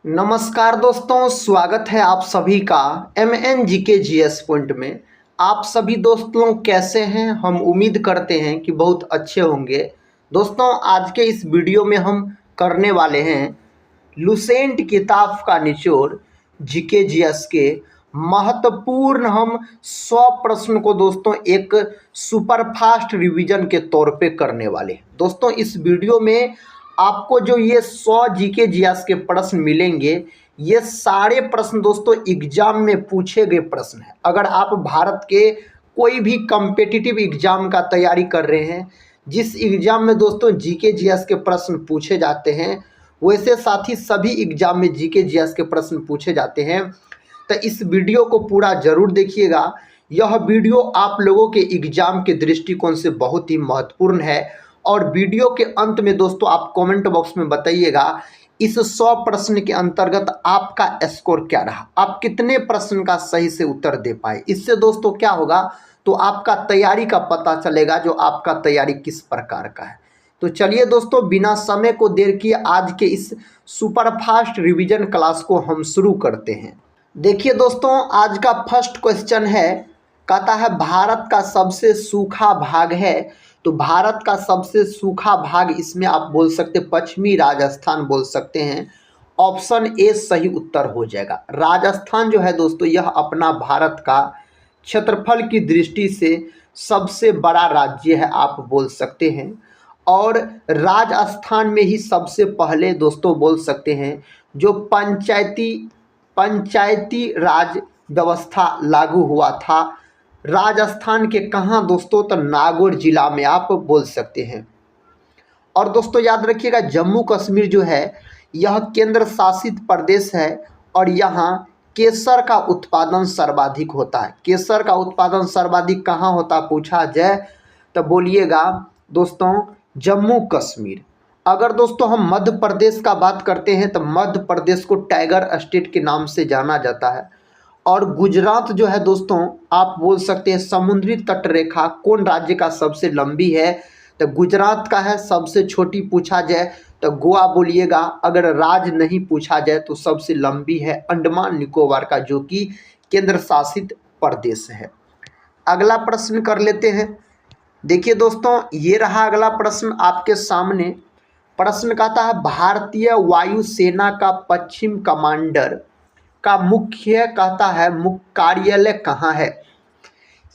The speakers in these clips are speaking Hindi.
नमस्कार दोस्तों, स्वागत है आप सभी का एम जी के जी एस पॉइंट में। आप सभी दोस्त लोग कैसे हैं? हम उम्मीद करते हैं कि बहुत अच्छे होंगे। दोस्तों, आज के इस वीडियो में हम करने वाले हैं लुसेंट किताब का निचोड़ जीके जीएस के महत्वपूर्ण हम 100 प्रश्न को दोस्तों एक सुपरफास्ट रिवीजन के तौर पे करने वाले हैं। दोस्तों, इस वीडियो में आपको जो ये 100 जीके जीएस के प्रश्न मिलेंगे, ये सारे प्रश्न दोस्तों एग्जाम में पूछे गए प्रश्न हैं। अगर आप भारत के कोई भी कम्पिटिटिव एग्जाम का तैयारी कर रहे हैं, जिस एग्जाम में दोस्तों जीके जीएस के प्रश्न पूछे जाते हैं, वैसे साथ ही सभी एग्जाम में जीके जीएस के प्रश्न पूछे जाते हैं। तो इस वीडियो को पूरा जरूर देखिएगा। यह वीडियो आप लोगों के एग्जाम के दृष्टिकोण से बहुत ही महत्वपूर्ण है। और वीडियो के अंत में दोस्तों आप कमेंट बॉक्स में बताइएगा इस 100 प्रश्न के अंतर्गत आपका स्कोर क्या रहा, आप कितने प्रश्न का सही से उत्तर दे पाए। इससे दोस्तों क्या होगा, तो आपका तैयारी का पता चलेगा, जो आपका तैयारी किस प्रकार का है। तो चलिए दोस्तों, बिना समय को देर किए आज के इस सुपरफास्ट रिवीजन क्लास को हम शुरू करते हैं। देखिए दोस्तों, आज का फर्स्ट क्वेश्चन है, कहता है भारत का सबसे सूखा भाग है। तो भारत का सबसे सूखा भाग, इसमें आप बोल सकते पश्चिमी राजस्थान बोल सकते हैं। ऑप्शन ए सही उत्तर हो जाएगा। राजस्थान जो है दोस्तों, यह अपना भारत का क्षेत्रफल की दृष्टि से सबसे बड़ा राज्य है, आप बोल सकते हैं। और राजस्थान में ही सबसे पहले दोस्तों बोल सकते हैं जो पंचायती राज व्यवस्था लागू हुआ था। राजस्थान के कहाँ दोस्तों, तो नागौर जिला में आप बोल सकते हैं। और दोस्तों याद रखिएगा, जम्मू कश्मीर जो है यह केंद्र शासित प्रदेश है और यहाँ केसर का उत्पादन सर्वाधिक होता है। केसर का उत्पादन सर्वाधिक कहाँ होता पूछा जाए तो बोलिएगा दोस्तों जम्मू कश्मीर। अगर दोस्तों हम मध्य प्रदेश का बात करते हैं तो मध्य प्रदेश को टाइगर स्टेट के नाम से जाना जाता है। और गुजरात जो है दोस्तों, आप बोल सकते हैं समुद्री तट रेखा कौन राज्य का सबसे लंबी है, तो गुजरात का है। सबसे छोटी पूछा जाए तो गोवा बोलिएगा। अगर राज्य नहीं पूछा जाए तो सबसे लंबी है अंडमान निकोबार का, जो कि केंद्र शासित प्रदेश है। अगला प्रश्न कर लेते हैं। देखिए दोस्तों, ये रहा अगला प्रश्न आपके सामने। प्रश्न कहता है भारतीय वायुसेना का पश्चिम कमांडर का मुख्य कहता है मुख्य कार्यालय कहाँ है।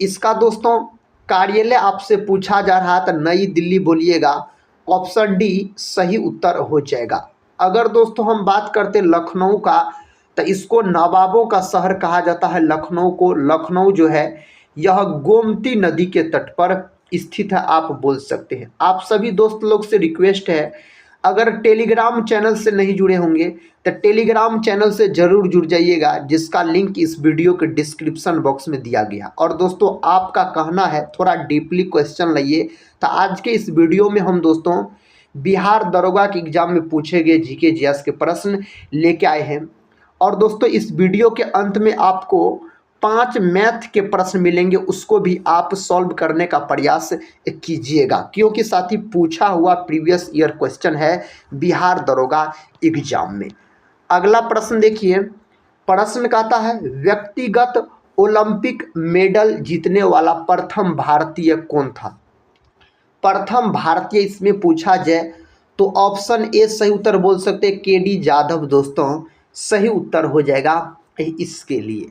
इसका दोस्तों कार्यालय आपसे पूछा जा रहा था, नई दिल्ली बोलिएगा। ऑप्शन डी सही उत्तर हो जाएगा। अगर दोस्तों हम बात करते लखनऊ का, तो इसको नवाबों का शहर कहा जाता है लखनऊ को। लखनऊ जो है यह गोमती नदी के तट पर स्थित है, आप बोल सकते हैं। आप सभी दोस्त लोग से रिक्वेस्ट है, अगर टेलीग्राम चैनल से नहीं जुड़े होंगे तो टेलीग्राम चैनल से जरूर जुड़ जाइएगा, जिसका लिंक इस वीडियो के डिस्क्रिप्शन बॉक्स में दिया गया। और दोस्तों आपका कहना है थोड़ा डीपली क्वेश्चन लाइए, तो आज के इस वीडियो में हम दोस्तों बिहार दरोगा के एग्जाम में पूछे गए जीके जीएस के प्रश्न लेके आए हैं। और दोस्तों इस वीडियो के अंत में आपको 5 मैथ के प्रश्न मिलेंगे, उसको भी आप सॉल्व करने का प्रयास कीजिएगा, क्योंकि साथ ही पूछा हुआ प्रीवियस ईयर क्वेश्चन है बिहार दरोगा एग्जाम में। अगला प्रश्न देखिए। प्रश्न कहता है व्यक्तिगत ओलंपिक मेडल जीतने वाला प्रथम भारतीय कौन था। प्रथम भारतीय इसमें पूछा जाए तो ऑप्शन ए सही उत्तर बोल सकते हैं, केडी जाधव दोस्तों सही उत्तर हो जाएगा इसके लिए।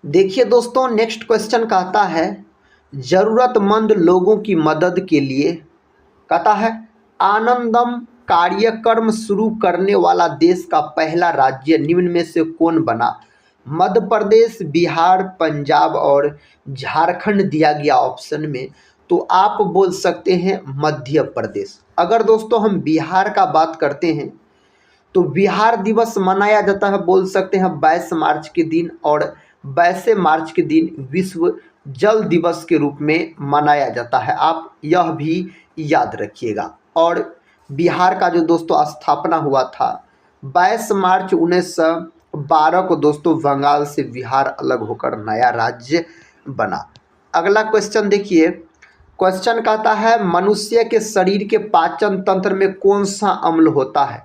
देखिए दोस्तों, नेक्स्ट क्वेश्चन कहता है जरूरतमंद लोगों की मदद के लिए कहता है आनंदम कार्यक्रम शुरू करने वाला देश का पहला राज्य निम्न में से कौन बना। मध्य प्रदेश, बिहार, पंजाब और झारखंड दिया गया ऑप्शन में, तो आप बोल सकते हैं मध्य प्रदेश। अगर दोस्तों हम बिहार का बात करते हैं तो बिहार दिवस मनाया जाता है, बोल सकते हैं 22 मार्च के दिन। और 22 मार्च के दिन विश्व जल दिवस के रूप में मनाया जाता है, आप यह भी याद रखिएगा। और बिहार का जो दोस्तों स्थापना हुआ था 22 मार्च 1912 को दोस्तों, बंगाल से बिहार अलग होकर नया राज्य बना। अगला क्वेश्चन देखिए। क्वेश्चन कहता है मनुष्य के शरीर के पाचन तंत्र में कौन सा अम्ल होता है।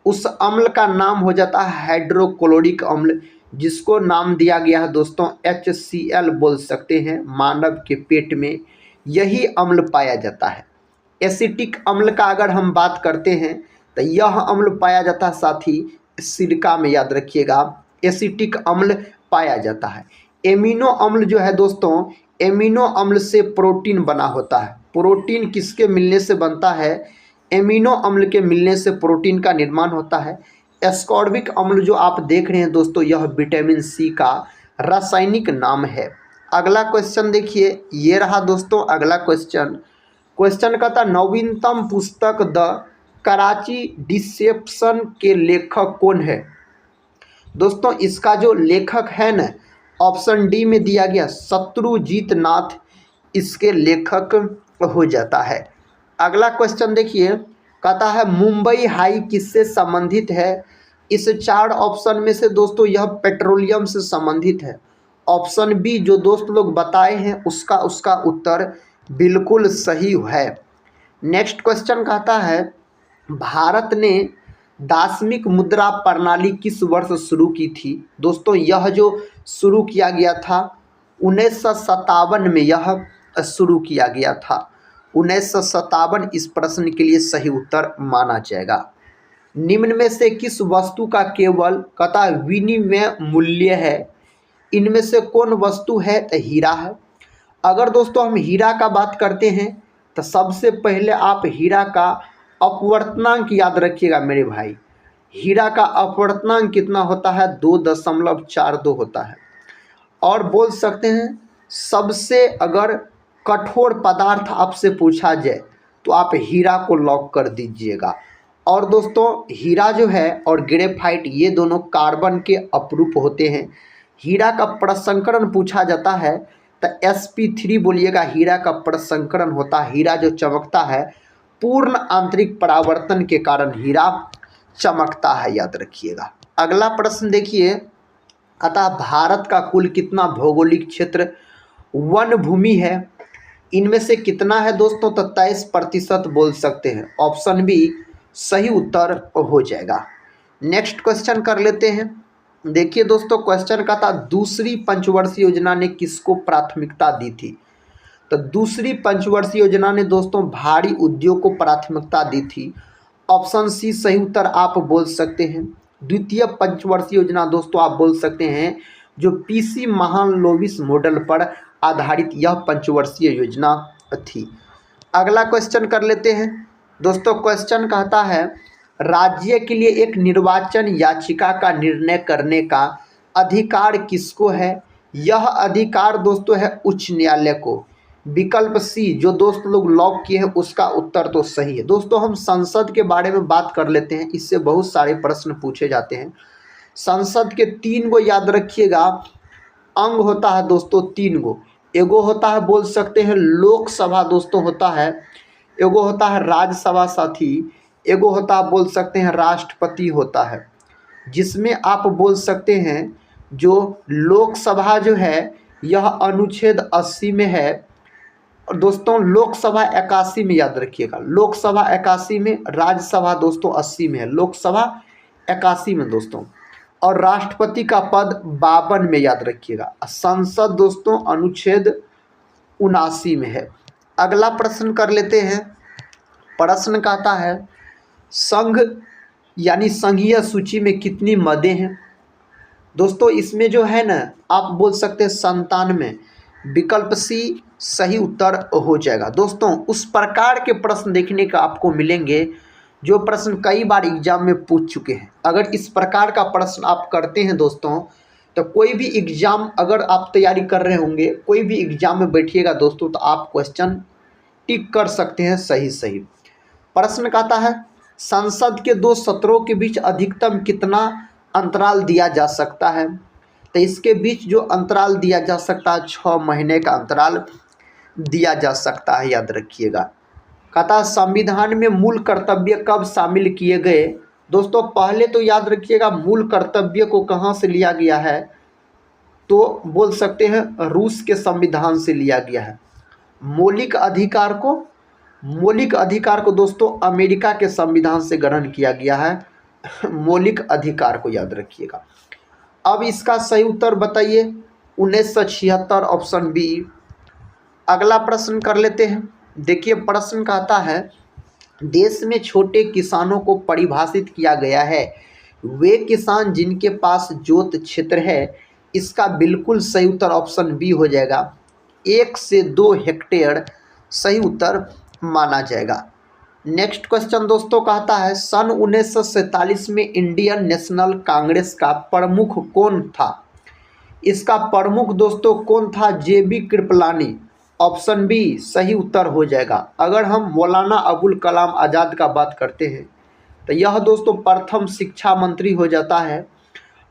उस अम्ल का नाम हो जाता है हाइड्रोक्लोरिक अम्ल, जिसको नाम दिया गया है दोस्तों HCl बोल सकते हैं। मानव के पेट में यही अम्ल पाया जाता है। एसिटिक अम्ल का अगर हम बात करते हैं तो यह अम्ल पाया जाता है, साथ ही सिरका में याद रखिएगा एसिटिक अम्ल पाया जाता है। एमिनो अम्ल जो है दोस्तों, एमिनो अम्ल से प्रोटीन बना होता है। प्रोटीन किसके मिलने से बनता है? एमिनो अम्ल के मिलने से प्रोटीन का निर्माण होता है। एस्कॉर्बिक अम्ल जो आप देख रहे हैं दोस्तों, यह विटामिन सी का रासायनिक नाम है। अगला क्वेश्चन देखिए, ये रहा दोस्तों अगला क्वेश्चन। क्वेश्चन का था नवीनतम पुस्तक द कराची डिसेप्शन के लेखक कौन है? दोस्तों इसका जो लेखक है ना, ऑप्शन डी में दिया गया शत्रुजीत नाथ इसके लेखक हो जाता है। अगला क्वेश्चन देखिए, कहता है मुंबई हाई किससे संबंधित है? इस 4 ऑप्शन में से दोस्तों यह पेट्रोलियम से संबंधित है। ऑप्शन बी जो दोस्त लोग बताए हैं उसका उत्तर बिल्कुल सही है। नेक्स्ट क्वेश्चन कहता है भारत ने दार्शनिक मुद्रा प्रणाली किस वर्ष शुरू की थी? दोस्तों यह जो शुरू किया गया था 1957 में यह शुरू किया गया था। 1957 इस प्रश्न के लिए सही उत्तर माना जाएगा। निम्न में से किस वस्तु का केवल कहता विनिमय मूल्य है? इनमें से कौन वस्तु है? तो हीरा है। अगर दोस्तों हम हीरा का बात करते हैं तो सबसे पहले आप हीरा का अपवर्तनांक याद रखिएगा मेरे भाई। हीरा का अपवर्तनांक कितना होता है? 2.42 होता है। और बोल सकते हैं सबसे अगर कठोर पदार्थ आपसे पूछा जाए तो आप हीरा को लॉक कर दीजिएगा। और दोस्तों हीरा जो है और ग्रेफाइट ये दोनों कार्बन के अपरूप होते हैं। हीरा का प्रसंस्करण पूछा जाता है तो sp3 बोलिएगा, हीरा का प्रसंस्करण होता है। हीरा जो चमकता है पूर्ण आंतरिक परावर्तन के कारण हीरा चमकता है, याद रखिएगा। अगला प्रश्न देखिए, अतः भारत का कुल कितना भौगोलिक क्षेत्र वन भूमि है? इनमें से कितना है दोस्तों? तो 23% बोल सकते हैं। ऑप्शन बी सही उत्तर हो जाएगा। नेक्स्ट क्वेश्चन कर लेते हैं। देखिए दोस्तों क्वेश्चन का था दूसरी पंचवर्षीय योजना ने किसको प्राथमिकता दी थी? तो दूसरी पंचवर्षीय योजना ने दोस्तों भारी उद्योग को प्राथमिकता दी थी। ऑप्शन सी सही उत्तर आप बोल सकते हैं। द्वितीय पंचवर्षीय योजना दोस्तों आप बोल सकते हैं जो पीसी महालनोबिस मॉडल पर आधारित यह पंचवर्षीय योजना थी। अगला क्वेश्चन कर लेते हैं दोस्तों। क्वेश्चन कहता है राज्य के लिए एक निर्वाचन याचिका का निर्णय करने का अधिकार किसको है? यह अधिकार दोस्तों है उच्च न्यायालय को। विकल्प सी जो दोस्त लोग लॉक किए हैं उसका उत्तर तो सही है। दोस्तों हम संसद के बारे में बात कर लेते हैं, इससे बहुत सारे प्रश्न पूछे जाते हैं। संसद के 3 गो याद रखिएगा अंग होता है दोस्तों, 3 गो। एगो होता है बोल सकते हैं लोकसभा दोस्तों होता है, एगो होता है राज्यसभा साथी, एगो होता है बोल सकते हैं राष्ट्रपति होता है। जिसमें आप बोल सकते हैं जो लोकसभा जो है यह अनुच्छेद 80 में है और दोस्तों लोकसभा 81 में याद रखिएगा। लोकसभा 81 में, राज्यसभा दोस्तों 80 में है। लोकसभा 81 में दोस्तों, और राष्ट्रपति का पद 52 में याद रखिएगा। संसद दोस्तों अनुच्छेद 79 में है। अगला प्रश्न कर लेते हैं। प्रश्न कहता है संघ यानी संघीय सूची में कितनी मदें हैं? दोस्तों इसमें जो है ना आप बोल सकते हैं 97। विकल्प सी सही उत्तर हो जाएगा। दोस्तों उस प्रकार के प्रश्न देखने का आपको मिलेंगे जो प्रश्न कई बार एग्जाम में पूछ चुके हैं। अगर इस प्रकार का प्रश्न आप करते हैं दोस्तों तो कोई भी एग्जाम अगर आप तैयारी कर रहे होंगे, कोई भी एग्जाम में बैठिएगा दोस्तों तो आप क्वेश्चन टिक कर सकते हैं सही सही। प्रश्न कहता है संसद के 2 सत्रों के बीच अधिकतम कितना अंतराल दिया जा सकता है? तो इसके बीच जो अंतराल दिया जा सकता है 6 महीने का अंतराल दिया जा सकता है, याद रखिएगा। कहता संविधान में मूल कर्तव्य कब शामिल किए गए? दोस्तों पहले तो याद रखिएगा मूल कर्तव्य को कहाँ से लिया गया है, तो बोल सकते हैं रूस के संविधान से लिया गया है। मौलिक अधिकार को दोस्तों अमेरिका के संविधान से ग्रहण किया गया है, मौलिक अधिकार को याद रखिएगा। अब इसका सही उत्तर बताइए 1976 ऑप्शन बी। अगला प्रश्न कर लेते हैं। देखिए प्रश्न कहता है देश में छोटे किसानों को परिभाषित किया गया है, वे किसान जिनके पास जोत क्षेत्र है। इसका बिल्कुल सही उत्तर ऑप्शन बी हो जाएगा, 1 से 2 हेक्टेयर सही उत्तर माना जाएगा। नेक्स्ट क्वेश्चन दोस्तों कहता है सन 1947 में इंडियन नेशनल कांग्रेस का प्रमुख कौन था। इसका प्रमुख दोस्तों कौन था, जेबी कृपलानी। ऑप्शन बी सही उत्तर हो जाएगा। अगर हम मौलाना अबुल कलाम आज़ाद का बात करते हैं तो यह दोस्तों प्रथम शिक्षा मंत्री हो जाता है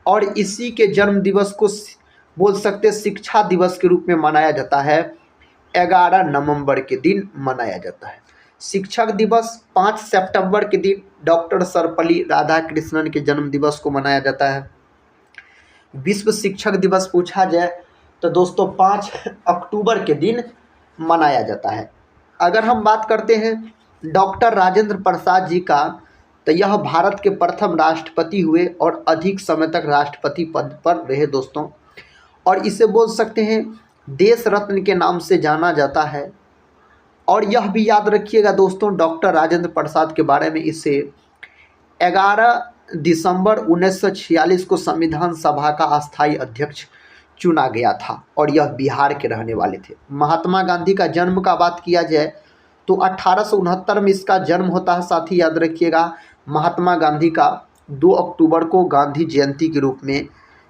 और इसी के जन्म दिवस को बोल सकते शिक्षा दिवस के रूप में मनाया जाता है। 11 नवंबर के दिन मनाया जाता है। शिक्षक दिवस 5 सितंबर के दिन डॉक्टर सर्वपल्ली राधाकृष्णन के जन्म दिवस को मनाया जाता है। विश्व शिक्षक दिवस पूछा जाए तो दोस्तों 5 अक्टूबर के दिन मनाया जाता है। अगर हम बात करते हैं डॉक्टर राजेंद्र प्रसाद जी का तो यह भारत के प्रथम राष्ट्रपति हुए और अधिक समय तक राष्ट्रपति पद पर रहे दोस्तों, और इसे बोल सकते हैं देश रत्न के नाम से जाना जाता है। और यह भी याद रखिएगा दोस्तों डॉक्टर राजेंद्र प्रसाद के बारे में, इसे 11 दिसंबर 1946 को संविधान सभा का अस्थायी अध्यक्ष चुना गया था और यह बिहार के रहने वाले थे। महात्मा गांधी का जन्म का बात किया जाए तो 1869 में इसका जन्म होता है। साथ ही याद रखिएगा महात्मा गांधी का 2 अक्टूबर को गांधी जयंती के रूप में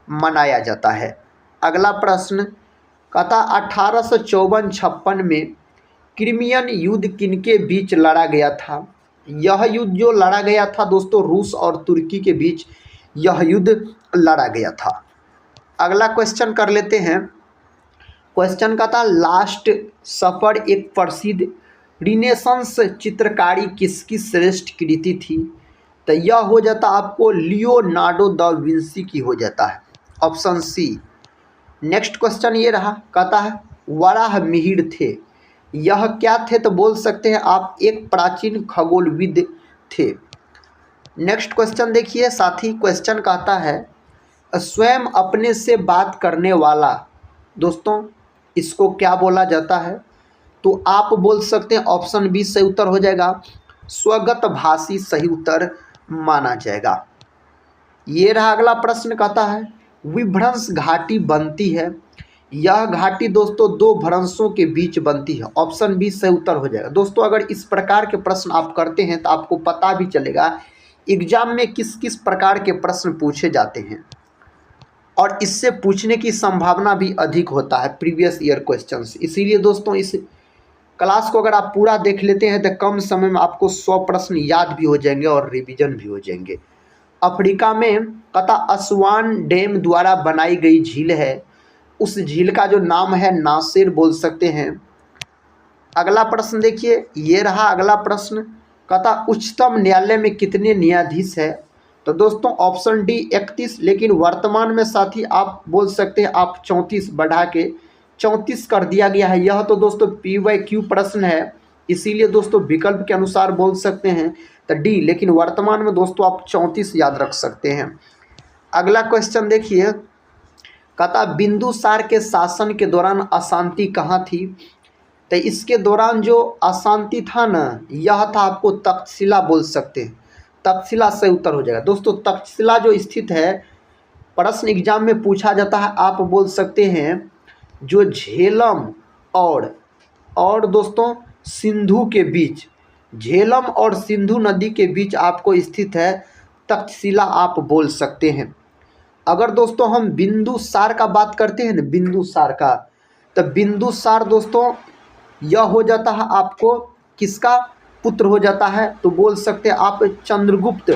मनाया जाता है। अगला प्रश्न कहता 1854-56 में क्रिमियन युद्ध किनके बीच लड़ा गया था। यह युद्ध जो लड़ा गया था दोस्तों रूस और तुर्की के बीच यह युद्ध लड़ा गया था। अगला क्वेश्चन कर लेते हैं। क्वेश्चन का था लास्ट सफर एक प्रसिद्ध रिनेसांस चित्रकारी किसकी श्रेष्ठ कृति थी। तो यह हो जाता आपको लियोनार्डो दा विंसी की हो जाता है, ऑप्शन सी। नेक्स्ट क्वेश्चन ये रहा, कहता है वराह मिहिर थे, यह क्या थे तो बोल सकते हैं आप एक प्राचीन खगोलविद थे। नेक्स्ट क्वेश्चन देखिए साथी, क्वेश्चन कहता है स्वयं अपने से बात करने वाला दोस्तों इसको क्या बोला जाता है। तो आप बोल सकते हैं ऑप्शन बी सही उत्तर हो जाएगा, स्वगत भाषी सही उत्तर माना जाएगा। ये रहा अगला प्रश्न, कहता है विभ्रंश घाटी बनती है, यह घाटी दोस्तों 2 भ्रंशों के बीच बनती है। ऑप्शन बी सही उत्तर हो जाएगा। दोस्तों अगर इस प्रकार के प्रश्न आप करते हैं तो आपको पता भी चलेगा एग्जाम में किस किस प्रकार के प्रश्न पूछे जाते हैं और इससे पूछने की संभावना भी अधिक होता है प्रीवियस ईयर क्वेश्चंस। इसीलिए दोस्तों इस क्लास को अगर आप पूरा देख लेते हैं तो कम समय में आपको 100 प्रश्न याद भी हो जाएंगे और रिवीजन भी हो जाएंगे। अफ्रीका में कता असवान डैम द्वारा बनाई गई झील है, उस झील का जो नाम है नासिर बोल सकते हैं। अगला प्रश्न देखिए, ये रहा अगला प्रश्न, कहता उच्चतम न्यायालय में कितने न्यायाधीश है। तो दोस्तों ऑप्शन डी 31, लेकिन वर्तमान में साथी आप बोल सकते हैं आप 34 बढ़ा के 34 कर दिया गया है। यह तो दोस्तों PYQ प्रश्न है, इसीलिए दोस्तों विकल्प के अनुसार बोल सकते हैं तो डी, लेकिन वर्तमान में दोस्तों आप 34 याद रख सकते हैं। अगला क्वेश्चन देखिए, कहता बिंदुसार के शासन के दौरान अशांति कहाँ थी। तो इसके दौरान जो अशांति था ना, यह था आपको तक्षशिला बोल सकते हैं, तक्षशिला सही उत्तर हो जाएगा। दोस्तों तक्षशिला जो स्थित है, प्रश्न एग्जाम में पूछा जाता है, आप बोल सकते हैं जो झेलम और दोस्तों सिंधु के बीच, झेलम और सिंधु नदी के बीच आपको स्थित है तक्षशिला आप बोल सकते हैं। अगर दोस्तों हम बिंदुसार का बात करते हैं ना, बिंदुसार का, तो बिंदुसार दोस्तों यह हो जाता है आपको किसका पुत्र हो जाता है, तो बोल सकते हैं आप चंद्रगुप्त,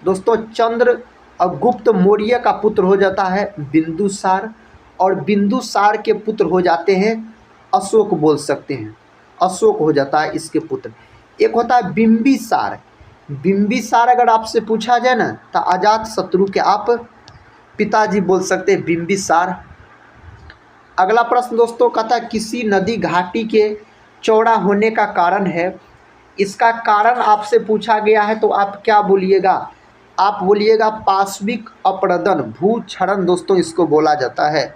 दोस्तों चंद्रगुप्त मौर्य का पुत्र हो जाता है बिंदुसार, और बिंदुसार के पुत्र हो जाते हैं अशोक बोल सकते हैं, अशोक हो जाता है इसके पुत्र। एक होता है बिंबिसार, बिंबिसार अगर आपसे पूछा जाए ना तो अजात शत्रु के आप पिताजी बोल सकते हैं बिंबिसार। अगला प्रश्न दोस्तों कहता है किसी नदी घाटी के चौड़ा होने का कारण है, इसका कारण आपसे पूछा गया है तो आप क्या बोलिएगा, आप बोलिएगा पाशविक अपरदन, भूक्षरण दोस्तों इसको बोला जाता है।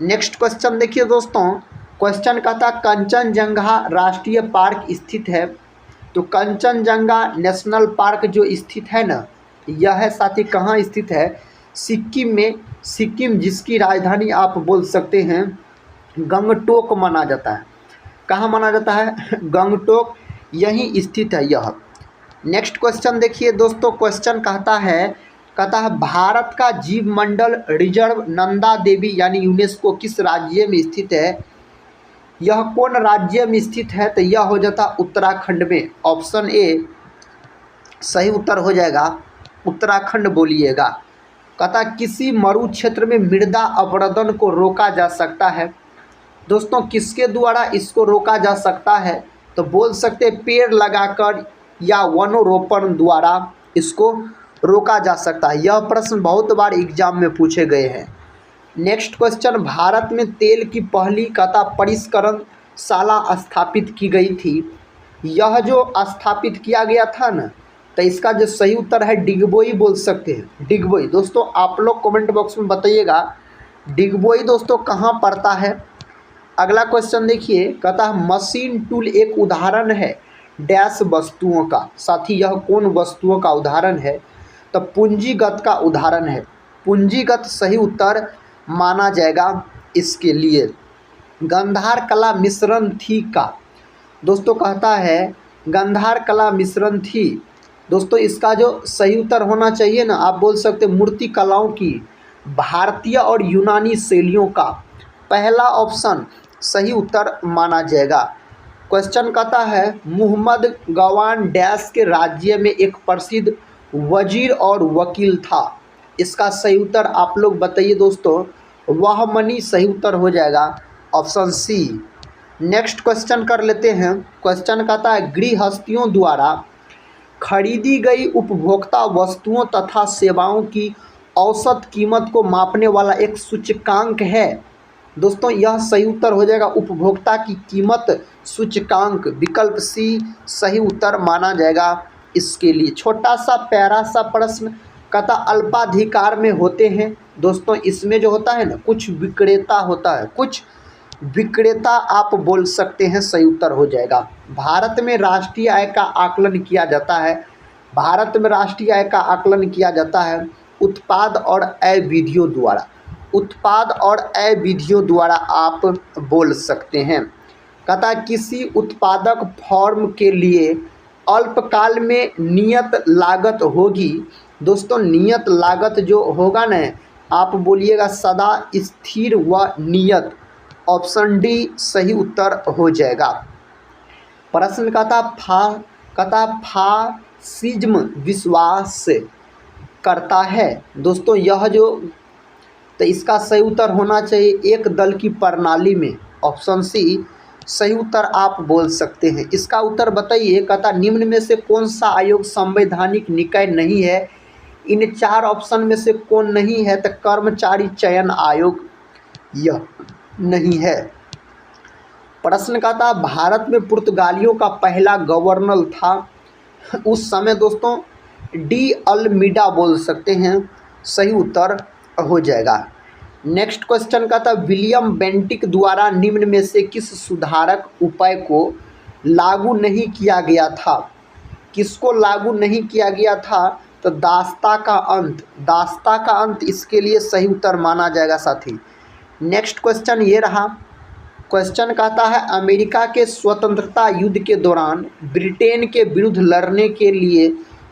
नेक्स्ट क्वेश्चन देखिए दोस्तों, क्वेश्चन कहता कंचनजंगा राष्ट्रीय पार्क स्थित है। तो कंचनजंगा नेशनल पार्क जो स्थित है ना, यह है साथी कहाँ स्थित है, सिक्किम में। सिक्किम जिसकी राजधानी आप बोल सकते हैं गंगटोक माना जाता है। कहाँ माना जाता है, गंगटोक, यहीं स्थित है यह। नेक्स्ट क्वेश्चन देखिए दोस्तों, क्वेश्चन कहता है भारत का जीव मंडल रिजर्व नंदा देवी यानी यूनेस्को किस राज्य में स्थित है। यह कौन राज्य में स्थित है, तो यह हो जाता उत्तराखंड में। ऑप्शन ए सही उत्तर हो जाएगा, उत्तराखंड बोलिएगा। कहता किसी मरु क्षेत्र में मृदा अपरदन को रोका जा सकता है। दोस्तों किसके द्वारा इसको रोका जा सकता है, तो बोल सकते पेड़ लगाकर या वनोरोपण द्वारा इसको रोका जा सकता है। यह प्रश्न बहुत बार एग्जाम में पूछे गए हैं। नेक्स्ट क्वेश्चन, भारत में तेल की पहली कथा परिष्करणशाला स्थापित की गई थी। यह जो स्थापित किया गया था ना, तो इसका जो सही उत्तर है डिगबोई बोल सकते हैं। डिगबोई दोस्तों आप लोग कमेंट बॉक्स में बताइएगा डिगबोई दोस्तों कहाँ पड़ता है। अगला क्वेश्चन देखिए, कहता मशीन टूल एक उदाहरण है डैश वस्तुओं का। साथी यह कौन वस्तुओं का उदाहरण है, तो पूंजीगत का उदाहरण है। पूंजीगत सही उत्तर माना जाएगा इसके लिए। गंधार कला मिश्रण थी का, दोस्तों कहता है गंधार कला मिश्रण थी। दोस्तों इसका जो सही उत्तर होना चाहिए ना, आप बोल सकते मूर्ति कलाओं की भारतीय और यूनानी शैलियों का। पहला ऑप्शन सही उत्तर माना जाएगा। क्वेश्चन कहता है मुहम्मद गवान डैश के राज्य में एक प्रसिद्ध वजीर और वकील था। इसका सही उत्तर आप लोग बताइए दोस्तों, वह मनी सही उत्तर हो जाएगा, ऑप्शन सी। नेक्स्ट क्वेश्चन कर लेते हैं। क्वेश्चन कहता है गृहस्थियों द्वारा खरीदी गई उपभोक्ता वस्तुओं तथा सेवाओं की औसत कीमत को मापने वाला एक सूचकांक है। दोस्तों यह सही उत्तर हो जाएगा उपभोक्ता की कीमत सूचकांक, विकल्प सी सही उत्तर माना जाएगा इसके लिए। छोटा सा प्यारा सा प्रश्न, कहता अल्पाधिकार में होते हैं। दोस्तों इसमें जो होता है ना कुछ विक्रेता होता है, कुछ विक्रेता आप बोल सकते हैं, सही उत्तर हो जाएगा। भारत में राष्ट्रीय आय का आकलन किया जाता है। भारत में राष्ट्रीय आय का आकलन किया जाता है उत्पाद और आय विधियों द्वारा। उत्पाद और आय विधियों द्वारा आप बोल सकते हैं। कहता किसी उत्पादक फर्म के लिए अल्पकाल में नियत लागत होगी। दोस्तों नियत लागत जो होगा न, आप बोलिएगा सदा स्थिर व नियत। ऑप्शन डी सही उत्तर हो जाएगा। प्रश्न कहता फासिज्म विश्वास करता है। दोस्तों यह जो, तो इसका सही उत्तर होना चाहिए एक दल की प्रणाली में। ऑप्शन सी सही उत्तर आप बोल सकते हैं। इसका उत्तर बताइए। कहता निम्न में से कौन सा आयोग संवैधानिक निकाय नहीं है। इन चार ऑप्शन में से कौन नहीं है, तो कर्मचारी चयन आयोग यह नहीं है। प्रश्न कहता भारत में पुर्तगालियों का पहला गवर्नर था। उस समय दोस्तों डी अल्मीडा बोल सकते हैं, सही उत्तर हो जाएगा। नेक्स्ट क्वेश्चन कहता विलियम बेंटिक द्वारा निम्न में से किस सुधारक उपाय को लागू नहीं किया गया था। किसको लागू नहीं किया गया था, तो दास्ता का अंत। दास्ता का अंत इसके लिए सही उत्तर माना जाएगा साथी। नेक्स्ट क्वेश्चन ये रहा। क्वेश्चन कहता है अमेरिका के स्वतंत्रता युद्ध के दौरान ब्रिटेन के विरुद्ध लड़ने के लिए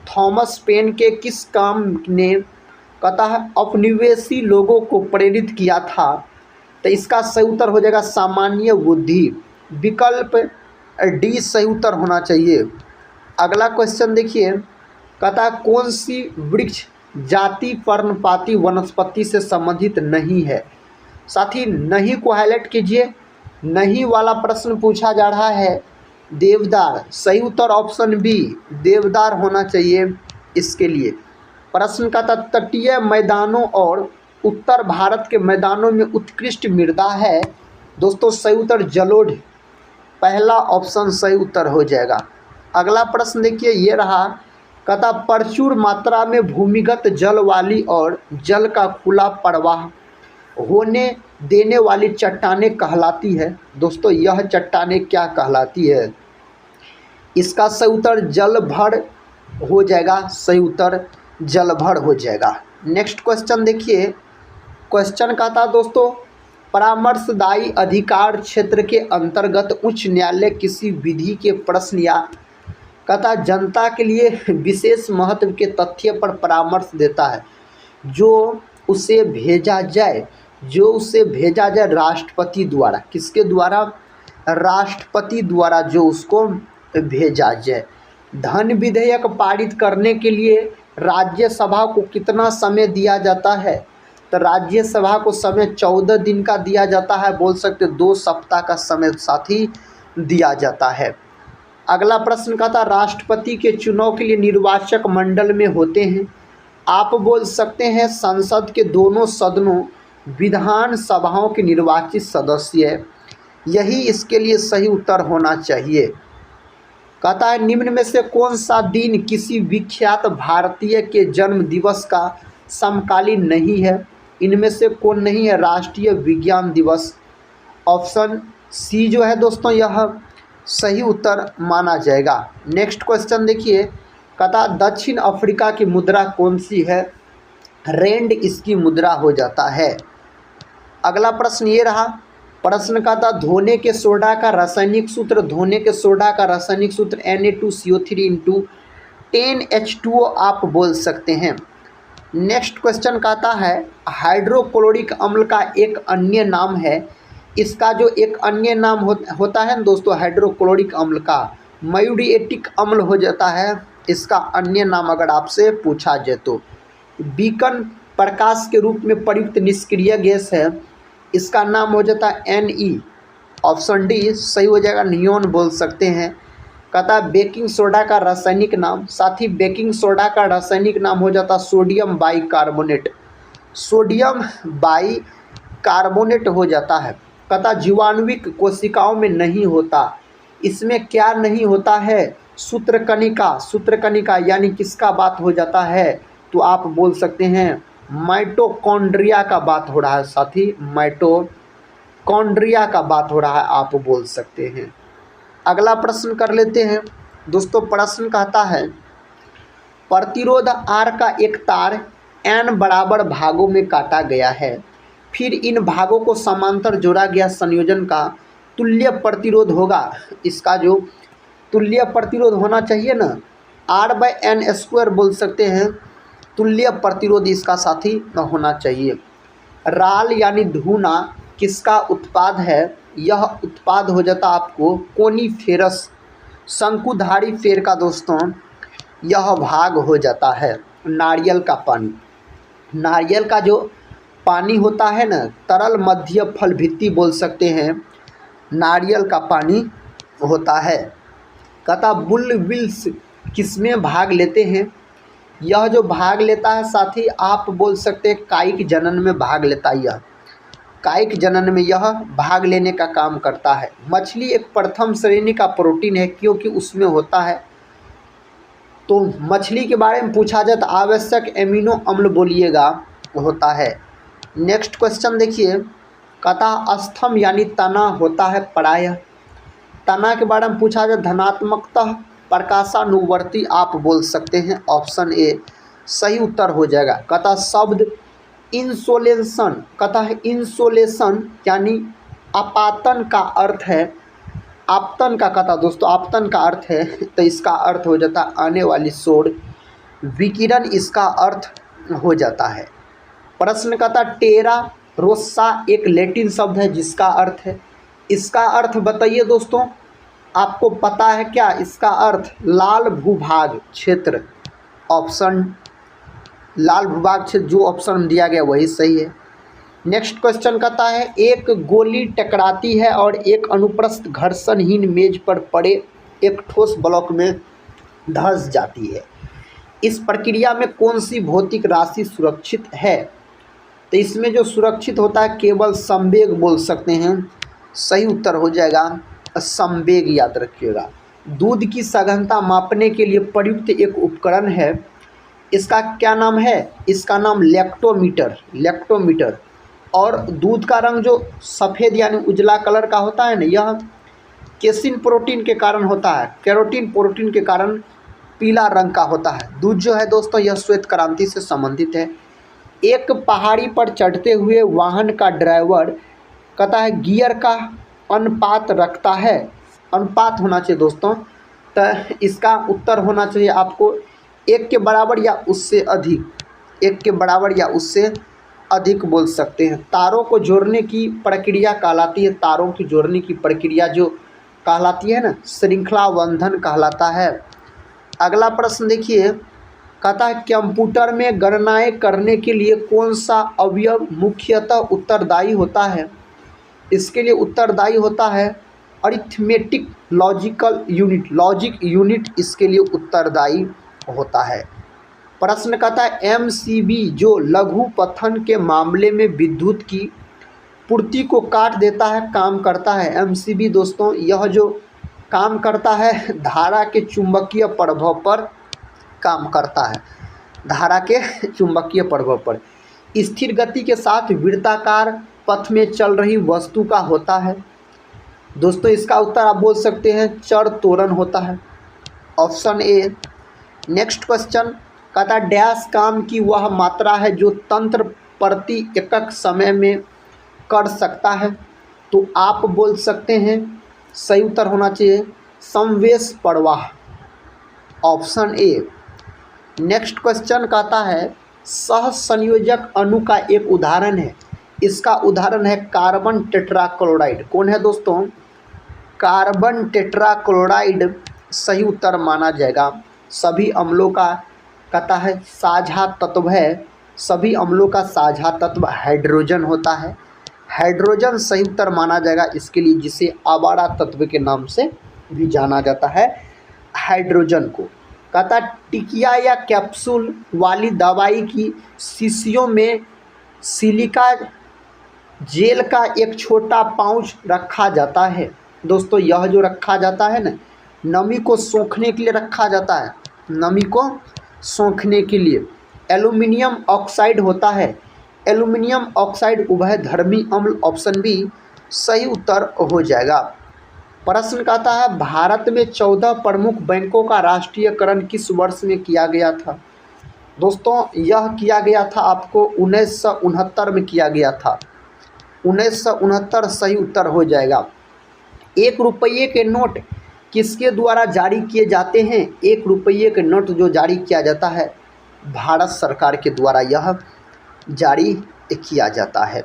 थॉमस पेन के किस काम ने कहता है उपनिवेशी लोगों को प्रेरित किया था। तो इसका सही उत्तर हो जाएगा सामान्य बुद्धि, विकल्प डी सही उत्तर होना चाहिए। अगला क्वेश्चन देखिए, कहता कौन सी वृक्ष जाति पर्णपाती वनस्पति से संबंधित नहीं है। साथी नहीं को हाईलाइट कीजिए, नहीं वाला प्रश्न पूछा जा रहा है। देवदार, सही उत्तर ऑप्शन बी देवदार होना चाहिए इसके लिए। प्रश्न का तटीय मैदानों और उत्तर भारत के मैदानों में उत्कृष्ट मृदा है। दोस्तों सही उत्तर जलोढ़, पहला ऑप्शन सही उत्तर हो जाएगा। अगला प्रश्न देखिए ये रहा। कहता प्रचुर मात्रा में भूमिगत जल वाली और जल का खुला प्रवाह होने देने वाली चट्टानें कहलाती है। दोस्तों यह चट्टानें क्या कहलाती है? इसका सही उत्तर जल भर हो जाएगा, सही उत्तर जल भर हो जाएगा। नेक्स्ट क्वेश्चन देखिए, क्वेश्चन का था दोस्तों परामर्शदायी अधिकार क्षेत्र के अंतर्गत उच्च न्यायालय किसी विधि के प्रश्न या कहता जनता के लिए विशेष महत्व के तथ्य पर परामर्श देता है जो उसे भेजा जाए राष्ट्रपति द्वारा। किसके द्वारा? राष्ट्रपति द्वारा जो उसको भेजा जाए। धन विधेयक पारित करने के लिए राज्यसभा को कितना समय दिया जाता है? तो राज्यसभा को समय 14 दिन का दिया जाता है, बोल सकते 2 सप्ताह का समय साथी दिया जाता है। अगला प्रश्न का था राष्ट्रपति के चुनाव के लिए निर्वाचक मंडल में होते हैं। आप बोल सकते हैं संसद के दोनों सदनों विधान सभाओं के निर्वाचित सदस्य, यही इसके लिए सही उत्तर होना चाहिए। कहता है निम्न में से कौन सा दिन किसी विख्यात भारतीय के जन्म दिवस का समकालीन नहीं है? इनमें से कौन नहीं है? राष्ट्रीय विज्ञान दिवस। ऑप्शन सी जो है दोस्तों यह सही उत्तर माना जाएगा। नेक्स्ट क्वेश्चन देखिए, कहता दक्षिण अफ्रीका की मुद्रा कौन सी है? रेंड इसकी मुद्रा हो जाता है। अगला प्रश्न ये रहा, प्रश्न का था धोने के सोडा का रासायनिक सूत्र। धोने के सोडा का रासायनिक सूत्र Na2CO3 10H2O आप बोल सकते हैं। नेक्स्ट क्वेश्चन कहता है हाइड्रोक्लोरिक अम्ल का एक अन्य नाम है। इसका जो एक अन्य नाम होता है दोस्तों हाइड्रोक्लोरिक अम्ल का, म्यूरिएटिक अम्ल हो जाता है इसका अन्य नाम अगर आपसे पूछा जाए तो। बीकन प्रकाश के रूप में प्रयुक्त निष्क्रिय गैस है, इसका नाम हो जाता है Ne। ऑप्शन डी सही हो जाएगा, नियोन बोल सकते हैं। कहता है बेकिंग सोडा का रासायनिक नाम। साथी बेकिंग सोडा का रासायनिक नाम हो जाता सोडियम बाइकार्बोनेट। सोडियम बाइकार्बोनेट हो जाता है। कहता जीवाणुविक कोशिकाओं में नहीं होता। इसमें क्या नहीं होता है? सूत्रकणिका। सूत्रकणिका यानी किसका बात हो जाता है? तो आप बोल सकते हैं माइटोकॉन्ड्रिया का बात हो रहा है साथी, माइटोकॉन्ड्रिया का बात हो रहा है आप बोल सकते हैं। अगला प्रश्न कर लेते हैं दोस्तों। प्रश्न कहता है प्रतिरोध R का एक तार N बराबर भागों में काटा गया है, फिर इन भागों को समांतर जोड़ा गया संयोजन का तुल्य प्रतिरोध होगा। इसका जो तुल्य प्रतिरोध होना चाहिए ना R/N² बोल सकते हैं, तुल्य प्रतिरोध इसका साथी होना चाहिए। राल यानी धूना किसका उत्पाद है? यह उत्पाद हो जाता आपको कोनीफेरस शंकुधारी पेड़ का दोस्तों यह भाग हो जाता है। नारियल का पानी, नारियल का जो पानी होता है ना तरल मध्य फल भित्ति बोल सकते हैं, नारियल का पानी होता है। कहता बुलबिल्स किसमें भाग लेते हैं? यह जो भाग लेता है साथी आप बोल सकते हैं कायिक जनन में भाग लेता है। यह कायिक जनन में यह भाग लेने का काम करता है। मछली एक प्रथम श्रेणी का प्रोटीन है क्योंकि उसमें होता है, तो मछली के बारे में पूछा जाए तो आवश्यक एमिनो अम्ल बोलिएगा होता है। नेक्स्ट क्वेश्चन देखिए, कहता स्तंभ यानी तना होता है प्रायः। तना के बारे में पूछा जाए धनात्मकतः प्रकाशानुवर्ती आप बोल सकते हैं। ऑप्शन ए सही उत्तर हो जाएगा। कहता शब्द इंसोलेशन, कहता है इंसोलेशन यानी आपातन का अर्थ है, आपतन का कहता दोस्तों आपतन का अर्थ है, तो इसका अर्थ हो जाता आने वाली सौर विकिरण, इसका अर्थ हो जाता है। प्रश्न कहता टेरा रोसा एक लैटिन शब्द है जिसका अर्थ है, इसका अर्थ बताइए दोस्तों, आपको पता है क्या इसका अर्थ? लाल भूभाग क्षेत्र। ऑप्शन लाल भूभाग क्षेत्र जो ऑप्शन दिया गया वही सही है। नेक्स्ट क्वेश्चन कहता है एक गोली टकराती है और एक अनुप्रस्थ घर्षणहीन मेज पर पड़े एक ठोस ब्लॉक में धंस जाती है। इस प्रक्रिया में कौन सी भौतिक राशि सुरक्षित है? तो इसमें जो सुरक्षित होता है केवल संवेग बोल सकते हैं, सही उत्तर हो जाएगा संवेग, याद रखिएगा। दूध की सघनता मापने के लिए प्रयुक्त एक उपकरण है। इसका क्या नाम है? इसका नाम लैक्टोमीटर। और दूध का रंग जो सफ़ेद यानी उजला कलर का होता है ना, यह केसिन प्रोटीन के कारण होता है, कैरोटीन प्रोटीन के कारण पीला रंग का होता है। दूध जो है दोस्तों यह श्वेत क्रांति से संबंधित है। एक पहाड़ी पर चढ़ते हुए वाहन का ड्राइवर कहता है गियर का अनुपात रखता है, अनुपात होना चाहिए दोस्तों, तो इसका उत्तर होना चाहिए आपको 1 के बराबर या उससे अधिक, 1 के बराबर या उससे अधिक बोल सकते हैं। तारों को जोड़ने की प्रक्रिया कहलाती है, तारों की जोड़ने की प्रक्रिया जो कहलाती है ना, श्रृंखला बंधन कहलाता है। अगला प्रश्न देखिए, कहता है कंप्यूटर में गणनाएं करने के लिए कौन सा अवयव मुख्यतः उत्तरदायी होता है? इसके लिए उत्तरदायी होता है अरिथमेटिक लॉजिक यूनिट इसके लिए उत्तरदायी होता है। प्रश्न कहता है एमसीबी जो लघु पठन के मामले में विद्युत की पूर्ति को काट देता है काम करता है। एमसीबी दोस्तों यह जो काम करता है धारा के चुंबकीय प्रभाव पर काम करता है, धारा के चुंबकीय प्रभाव पर। स्थिर गति के साथ वृत्ताकार पथ में चल रही वस्तु का होता है। दोस्तों इसका उत्तर आप बोल सकते हैं चर त्वरण होता है, ऑप्शन ए। नेक्स्ट क्वेश्चन कहता है डैश काम की वह मात्रा है जो तंत्र प्रति एकक समय में कर सकता है। तो आप बोल सकते हैं सही उत्तर होना चाहिए संवेश प्रवाह, ऑप्शन ए। नेक्स्ट क्वेश्चन कहता है सहसंयोजक अणु का एक उदाहरण है, इसका उदाहरण है कार्बन टेट्राक्लोराइड। कौन है दोस्तों? कार्बन टेट्राक्लोराइड सही उत्तर माना जाएगा। सभी अम्लों का कहता है साझा तत्व है, सभी अम्लों का साझा तत्व हाइड्रोजन होता है, हाइड्रोजन सही उत्तर माना जाएगा इसके लिए, जिसे आवारा तत्व के नाम से भी जाना जाता है हाइड्रोजन को। कहता टिकिया या कैप्सूल वाली दवाई की शीशियों में सिलिका जेल का एक छोटा पाउच रखा जाता है। दोस्तों यह जो रखा जाता है ना, नमी को सोखने के लिए रखा जाता है, नमी को सोखने के लिए। एल्युमिनियम ऑक्साइड होता है, एल्युमिनियम ऑक्साइड उभयधर्मी अम्ल, ऑप्शन बी सही उत्तर हो जाएगा। प्रश्न कहता है भारत में 14 प्रमुख बैंकों का राष्ट्रीयकरण किस वर्ष में किया गया था? दोस्तों यह किया गया था आपको 1969 में किया गया था, 1969 सही उत्तर हो जाएगा। 1 रुपये के नोट किसके द्वारा जारी किए जाते हैं? 1 रुपये के नोट जो जारी किया जाता है भारत सरकार के द्वारा यह जारी किया जाता है।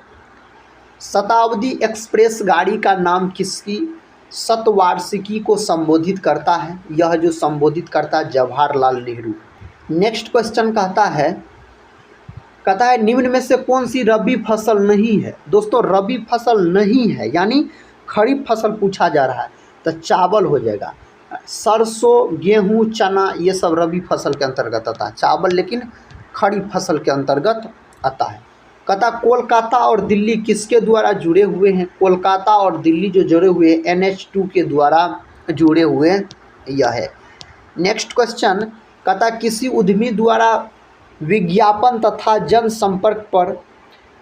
शताब्दी एक्सप्रेस गाड़ी का नाम किसकी शतवार्षिकी को संबोधित करता है? यह जो संबोधित करता है जवाहरलाल नेहरू। नेक्स्ट क्वेश्चन कहता है निम्न में से कौन सी रबी फसल नहीं है? दोस्तों रबी फसल नहीं है यानी खरीफ फसल पूछा जा रहा है, तो चावल हो जाएगा। सरसों, गेहूं, चना ये सब रबी फसल के अंतर्गत आता है, चावल लेकिन खरीफ फसल के अंतर्गत आता है। कहता कोलकाता और दिल्ली किसके द्वारा जुड़े हुए हैं? कोलकाता और दिल्ली जो जुड़े हुए हैं NH2 के द्वारा जुड़े हुए यह है। नेक्स्ट क्वेश्चन कहता किसी उद्यमी द्वारा विज्ञापन तथा जनसंपर्क पर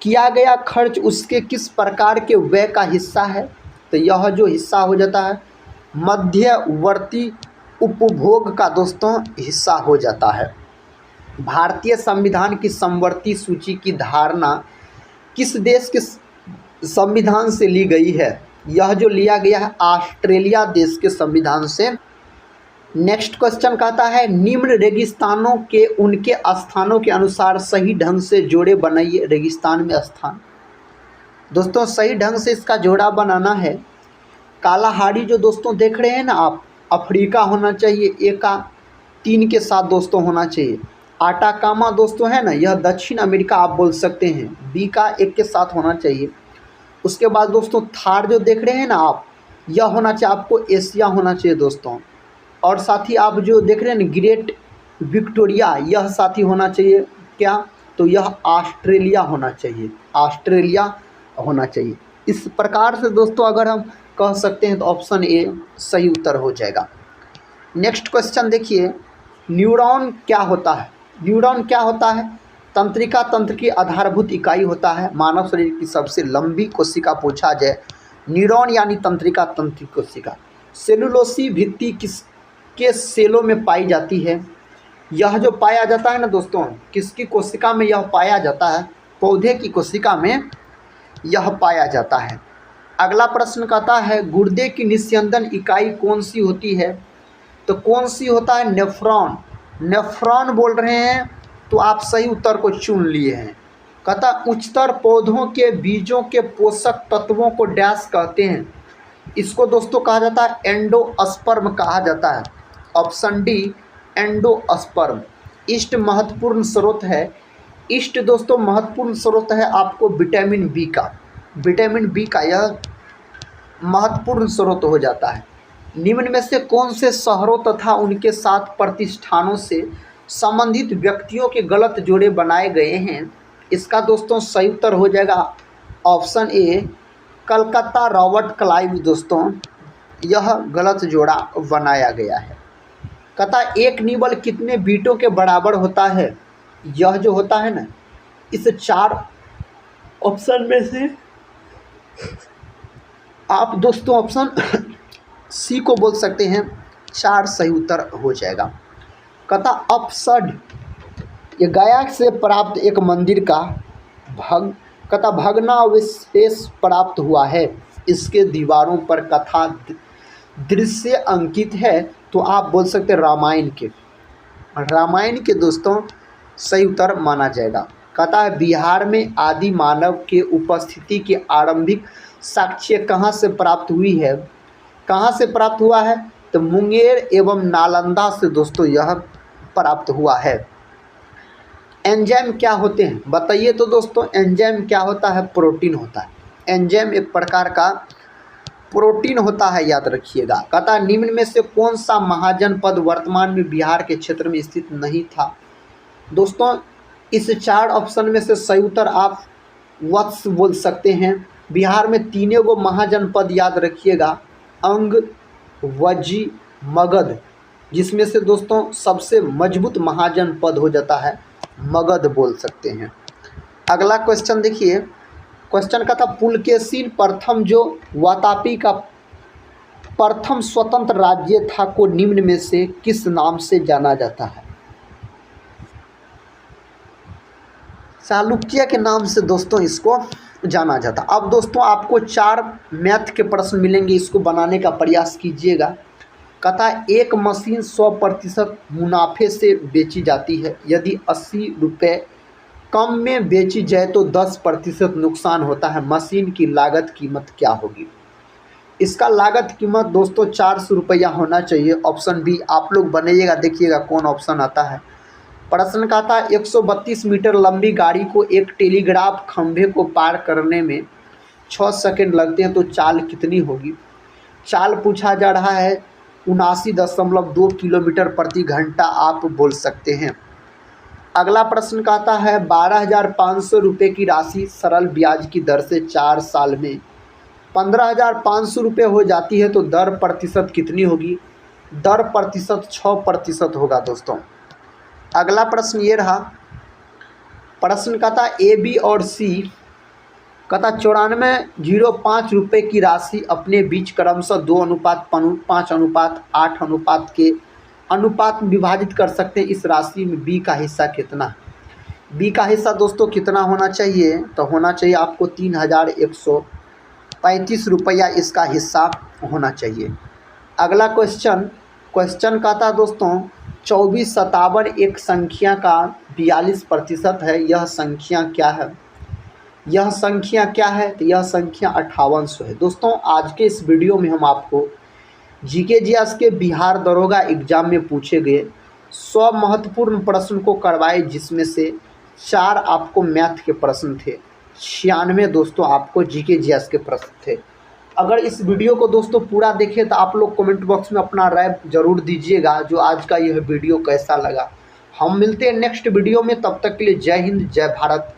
किया गया खर्च उसके किस प्रकार के व्यय का हिस्सा है? तो यह जो हिस्सा हो जाता है मध्यवर्ती उपभोग का दोस्तों हिस्सा हो जाता है। भारतीय संविधान की समवर्ती सूची की धारणा किस देश के संविधान से ली गई है? यह जो लिया गया है ऑस्ट्रेलिया देश के संविधान से। नेक्स्ट क्वेश्चन कहता है निम्न रेगिस्तानों के उनके स्थानों के अनुसार सही ढंग से जोड़े बनाइए। रेगिस्तान में स्थान दोस्तों सही ढंग से इसका जोड़ा बनाना है। कालाहारी जो दोस्तों देख रहे हैं ना आप, अफ्रीका होना चाहिए, ए का 3 के साथ दोस्तों होना चाहिए। आटाकामा दोस्तों है ना, यह दक्षिण अमेरिका आप बोल सकते हैं, बी का 1 के साथ होना चाहिए। उसके बाद दोस्तों थार जो देख रहे हैं ना आप, यह होना चाहिए आपको एशिया होना चाहिए दोस्तों। और साथ ही आप जो देख रहे हैं ना ग्रेट विक्टोरिया, यह साथी होना चाहिए क्या? तो यह ऑस्ट्रेलिया होना चाहिए, ऑस्ट्रेलिया होना चाहिए। इस प्रकार से दोस्तों अगर हम कह सकते हैं तो ऑप्शन ए सही उत्तर हो जाएगा। नेक्स्ट क्वेश्चन देखिए, न्यूरॉन क्या होता है? न्यूरॉन क्या होता है? तंत्रिका तंत्र की आधारभूत इकाई होता है। मानव शरीर की सबसे लंबी कोशिका पूछा जाए, न्यूरॉन यानी तंत्रिका तंत्र की कोशिका। सेलुलोसी भित्ति किसके सेलों में पाई जाती है? यह जो पाया जाता है ना दोस्तों, किसकी कोशिका में यह पाया जाता है? पौधे की कोशिका में यह पाया जाता है। अगला प्रश्न कहता है, गुर्दे की निस्यंदन इकाई कौन सी होती है? तो कौन सी होता है? नेफ्रॉन। नेफ्रॉन बोल रहे हैं तो आप सही उत्तर को चुन लिए हैं। कहता उच्चतर पौधों के बीजों के पोषक तत्वों को डैश कहते हैं। इसको दोस्तों कहा जाता है एंडोस्पर्म कहा जाता है। Option D endosperm. ईस्ट महत्वपूर्ण स्रोत है। ईस्ट दोस्तों महत्वपूर्ण स्रोत है आपको विटामिन बी का। विटामिन बी का यह महत्वपूर्ण स्रोत हो जाता है। निम्न में से कौन से शहरों तथा उनके साथ प्रतिष्ठानों से संबंधित व्यक्तियों के गलत जोड़े बनाए गए हैं? इसका दोस्तों सही उत्तर हो जाएगा option A Calcutta Robert Clive. दोस्तों यह गलत जोड़ा बनाया गया है। कहता एक निबल कितने बीटों के बराबर होता है? यह जो होता है ना, इस 4 ऑप्शन में से आप दोस्तों ऑप्शन सी को बोल सकते हैं, 4 सही उत्तर हो जाएगा। कहता अपसड ये गया से प्राप्त एक मंदिर का भग्नावशेष प्राप्त हुआ है। इसके दीवारों पर कथा दृश्य अंकित है, तो आप बोल सकते हैं रामायण के दोस्तों सही उत्तर माना जाएगा। कहता है बिहार में आदि मानव के उपस्थिति की आरंभिक साक्ष्य कहाँ से प्राप्त हुई है? कहाँ से प्राप्त हुआ है? तो मुंगेर एवं नालंदा से दोस्तों यह प्राप्त हुआ है। एंजाइम क्या होते हैं बताइए? तो दोस्तों एंजाइम क्या होता है? प्रोटीन होता है। एंजाइम एक प्रकार का प्रोटीन होता है, याद रखिएगा। कहता है निम्न में से कौन सा महाजनपद वर्तमान में बिहार के क्षेत्र में स्थित नहीं था? दोस्तों इस 4 ऑप्शन में से सही उत्तर आप वत्स बोल सकते हैं। बिहार में 3 गो महाजनपद याद रखिएगा, अंग, वजी, मगध, जिसमें से दोस्तों सबसे मजबूत महाजनपद हो जाता है मगध बोल सकते हैं। अगला क्वेश्चन देखिए, क्वेश्चन का था पुलकेशिन प्रथम जो वातापी का प्रथम स्वतंत्र राज्य था को निम्न में से किस नाम से जाना जाता है? चालुक्य के नाम से दोस्तों इसको जाना जाता। अब दोस्तों आपको 4 मैथ के प्रश्न मिलेंगे, इसको बनाने का प्रयास कीजिएगा। कहता है एक मशीन 100% मुनाफे से बेची जाती है। यदि 80 रुपये कम में बेची जाए तो 10% नुकसान होता है। मशीन की लागत कीमत क्या होगी? इसका लागत कीमत दोस्तों 400 रुपया होना चाहिए। ऑप्शन बी आप लोग बनाइएगा, देखिएगा कौन ऑप्शन आता है। प्रश्न का था 132 मीटर लंबी गाड़ी को एक टेलीग्राफ खंभे को पार करने में 6 सेकंड लगते हैं, तो चाल कितनी होगी? चाल पूछा जा रहा है 79.2 किलोमीटर प्रति घंटा आप बोल सकते हैं। अगला प्रश्न कहता है 12,500 रुपये की राशि सरल ब्याज की दर से 4 साल में 15,500 रुपये हो जाती है, तो दर प्रतिशत कितनी होगी? दर प्रतिशत 6% होगा दोस्तों। अगला प्रश्न ये रहा, प्रश्न कहता ए बी और सी कहता 94.05 रुपये की राशि अपने बीच क्रमशः 2:5:8 अनुपात के अनुपात में विभाजित कर सकते हैं। इस राशि में बी का हिस्सा कितना है? बी का हिस्सा दोस्तों कितना होना चाहिए? तो होना चाहिए आपको 3,135 रुपया इसका हिस्सा होना चाहिए। अगला क्वेश्चन कहता दोस्तों 2457 एक संख्या का 42% है। यह संख्या क्या है? यह संख्या क्या है? तो यह संख्या 5800 है। दोस्तों आज के इस वीडियो में हम आपको जीके जीएस के बिहार दरोगा एग्जाम में पूछे गए 100 महत्वपूर्ण प्रश्न को करवाए, जिसमें से 4 आपको मैथ के प्रश्न थे, 96 दोस्तों आपको जीके जीएस के प्रश्न थे। अगर इस वीडियो को दोस्तों पूरा देखें तो आप लोग कमेंट बॉक्स में अपना राय जरूर दीजिएगा जो आज का यह वीडियो कैसा लगा। हम मिलते हैं नेक्स्ट वीडियो में, तब तक के लिए जय हिंद जय भारत।